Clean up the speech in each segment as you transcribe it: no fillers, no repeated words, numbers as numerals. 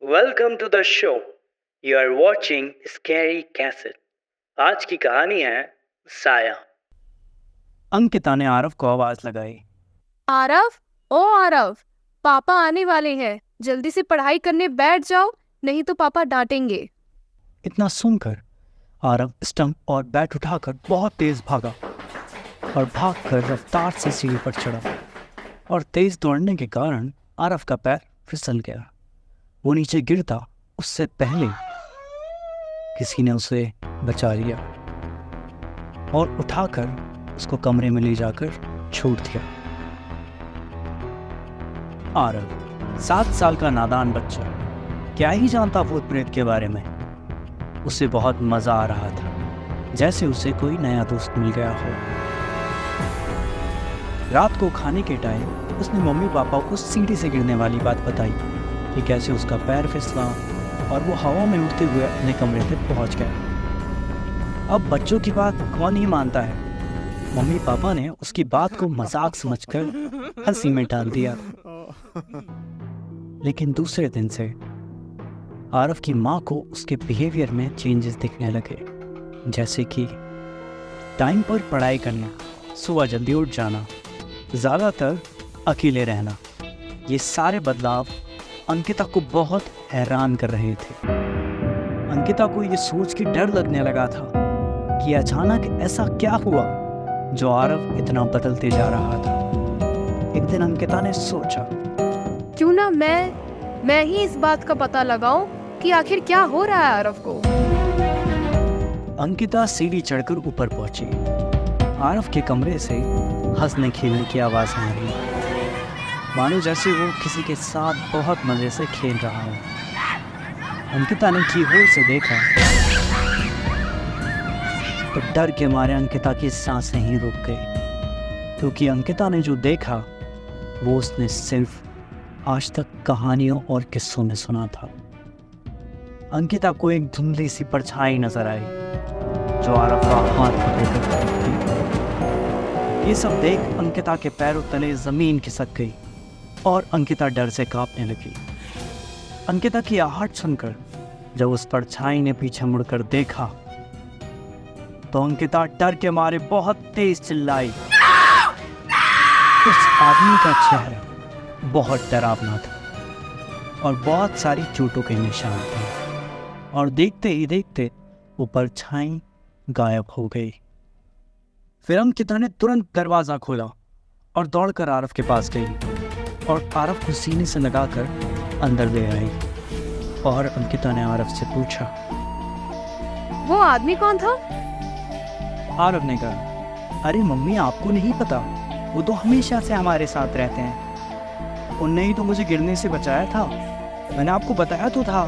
Welcome to the show. You are watching scary cassette. आज की कहानी है साया। अंकिता ने आरव को आवाज लगाई। आरव, ओ आरव, पापा आने वाले हैं। जल्दी से पढ़ाई करने बैठ जाओ, नहीं तो पापा डांटेंगे। इतना सुनकर आरव स्टंप और बैट उठाकर बहुत तेज भागा और भागकर रफ्तार से सीढ़ी पर चढ़ा और तेज दौड़ने के कारण आरव का पैर फिसल गया। वो नीचे गिरता उससे पहले किसी ने उसे बचा लिया और उठाकर उसको कमरे में ले जाकर छोड़ दिया। आरव 7 साल का नादान बच्चा क्या ही जानता भूत प्रेत के बारे में। उसे बहुत मजा आ रहा था, जैसे उसे कोई नया दोस्त मिल गया हो। रात को खाने के टाइम उसने मम्मी पापा को सीढ़ी से गिरने वाली बात बताई कि कैसे उसका पैर फिसला और वो हवा में उड़ते हुए अपने कमरे तक पहुंच गया। अब बच्चों की बात कौन ही मानता है। मम्मी पापा ने उसकी बात को मजाक समझकर हंसी में डाल दिया। लेकिन दूसरे दिन से आरव की माँ को उसके बिहेवियर में चेंजेस दिखने लगे, जैसे कि टाइम पर पढ़ाई करना, सुबह जल्दी उठ जाना, ज़्यादातर अकेले रहना। ये सारे बदलाव अंकिता को बहुत हैरान कर रहे थे। अंकिता को ये सोच के डर लगने लगा था कि अचानक ऐसा क्या हुआ जो आरव इतना बदलते जा रहा था। एक दिन अंकिता ने सोचा, क्यों ना मैं ही इस बात का पता लगाऊं कि आखिर क्या हो रहा है आरव को। अंकिता सीढ़ी चढ़कर ऊपर पहुंची। आरव के कमरे से हंसने खेलने की आवाज आ रही, मानो जैसे वो किसी के साथ बहुत मजे से खेल रहा हो। अंकिता ने कीहोल से देखा तो डर के मारे अंकिता की सांसें ही रुक गई, क्योंकि अंकिता ने जो देखा वो उसने सिर्फ आज तक कहानियों और किस्सों में सुना था। अंकिता को एक धुंधली सी परछाई नजर आई जो आरव का हाथ पकड़कर खड़ी थी। ये सब देख अंकिता के पैरों तले जमीन खिसक गई और अंकिता डर से कांपने लगी। अंकिता की आहट सुनकर जब उस परछाई ने पीछे मुड़कर देखा तो अंकिता डर के मारे बहुत तेज चिल्लाई। उस आदमी का चेहरा बहुत डरावना था और बहुत सारी चोटों के निशान थे, और देखते ही देखते वो परछाई गायब हो गई। फिर अंकिता ने तुरंत दरवाजा खोला और दौड़कर आरव के पास गई और आरव को सीने से लगाकर अंदर ले आई। और अंकिता ने आरव से पूछा, वो आदमी कौन था? आरव ने कहा, अरे मम्मी, आपको नहीं पता? वो तो हमेशा से हमारे साथ रहते हैं। उनने ही तो मुझे गिरने से बचाया था। मैंने आपको बताया तो था।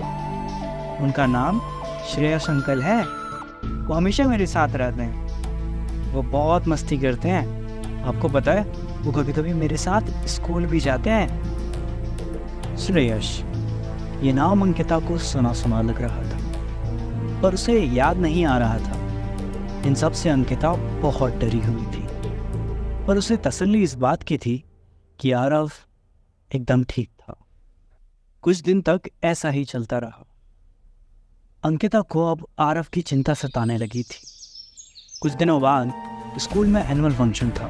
उनका नाम श्रेयस अंकल है। वो हमेशा मेरे साथ रहते हैं। वो बहुत मस्ती करते हैं। आपको पता है, वो कभी कभी मेरे साथ स्कूल भी जाते हैं। श्रेयस, ये नाम अंकिता को सुना सुना लग रहा था, पर उसे याद नहीं आ रहा था। इन सब से अंकिता बहुत डरी हुई थी, पर उसे तसल्ली इस बात की थी कि आरव एकदम ठीक था। कुछ दिन तक ऐसा ही चलता रहा। अंकिता को अब आरव की चिंता सताने लगी थी। कुछ दिनों बाद स्कूल में एनुअल फंक्शन था,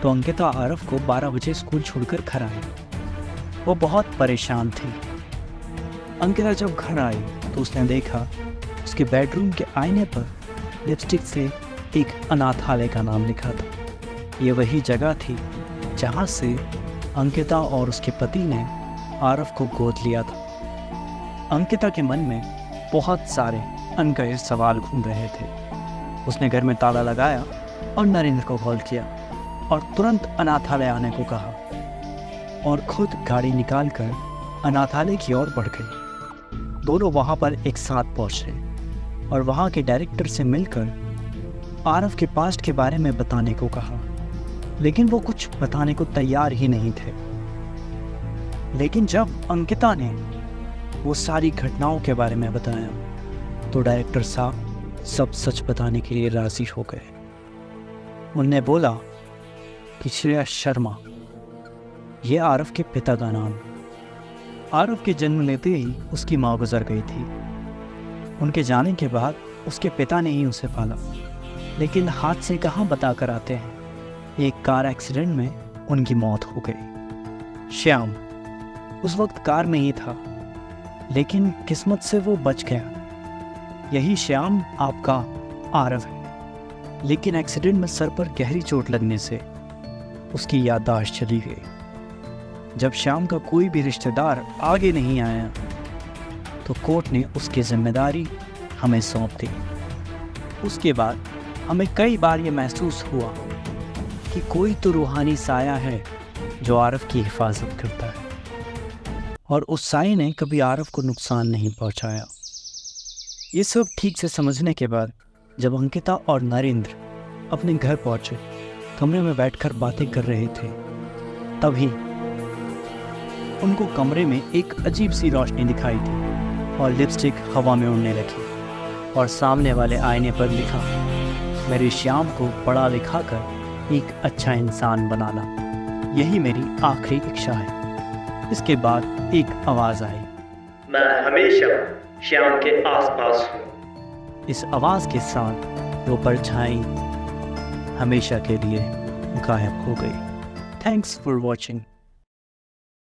तो अंकिता आरव को 12 बजे स्कूल छोड़कर घर आई। वो बहुत परेशान थी। अंकिता जब घर आई तो उसने देखा उसके बेडरूम के आईने पर लिपस्टिक से एक अनाथालय का नाम लिखा था। ये वही जगह थी जहाँ से अंकिता और उसके पति ने आरव को गोद लिया था। अंकिता के मन में बहुत सारे अनकहे सवाल घूम रहे थे। उसने घर में ताला लगाया और नरेंद्र को कॉल किया और तुरंत अनाथालय आने को कहा और खुद गाड़ी निकालकर अनाथालय की ओर बढ़ गई। दोनों वहां पर एक साथ पहुंचे और वहां के डायरेक्टर से मिलकर आरव के पास्ट के बारे में बताने को कहा, लेकिन वो कुछ बताने को तैयार ही नहीं थे। लेकिन जब अंकिता ने वो सारी घटनाओं के बारे में बताया तो डायरेक्टर साहब सब सच बताने के लिए राजी हो गए। उनने बोला कि श्रेयस शर्मा, ये आरव के पिता का नाम। आरव के जन्म लेते ही उसकी माँ गुजर गई थी। उनके जाने के बाद उसके पिता ने ही उसे पाला, लेकिन हादसे कहाँ बता कर आते हैं। एक कार एक्सीडेंट में उनकी मौत हो गई। श्याम उस वक्त कार में ही था, लेकिन किस्मत से वो बच गया। यही श्याम आपका आरव है। लेकिन एक्सीडेंट में सर पर गहरी चोट लगने से उसकी याददाश्त चली गई। जब श्याम का कोई भी रिश्तेदार आगे नहीं आया तो कोर्ट ने उसकी जिम्मेदारी हमें सौंप दी। उसके बाद हमें कई बार ये महसूस हुआ कि कोई तो रूहानी साया है जो आरव की हिफाजत करता है, और उस साये ने कभी आरव को नुकसान नहीं पहुंचाया। ये सब ठीक से समझने के बाद जब अंकिता और नरेंद्र अपने घर पहुंचे, कमरे में बैठकर बातें कर रहे थे, तभी उनको कमरे में एक अजीब सी रोशनी दिखाई दी और लिपस्टिक हवा में उड़ने लगी और सामने वाले आईने पर लिखा, मेरे श्याम को पढ़ा लिखा कर एक अच्छा इंसान बनाना, यही मेरी आखिरी इच्छा है। इसके बाद एक आवाज़ आई, मैं हमेशा श्याम के आसपास हूँ। इस आवाज़ के साथ वो परछाई हमेशा के लिए गायब हो गई। Thanks for watching.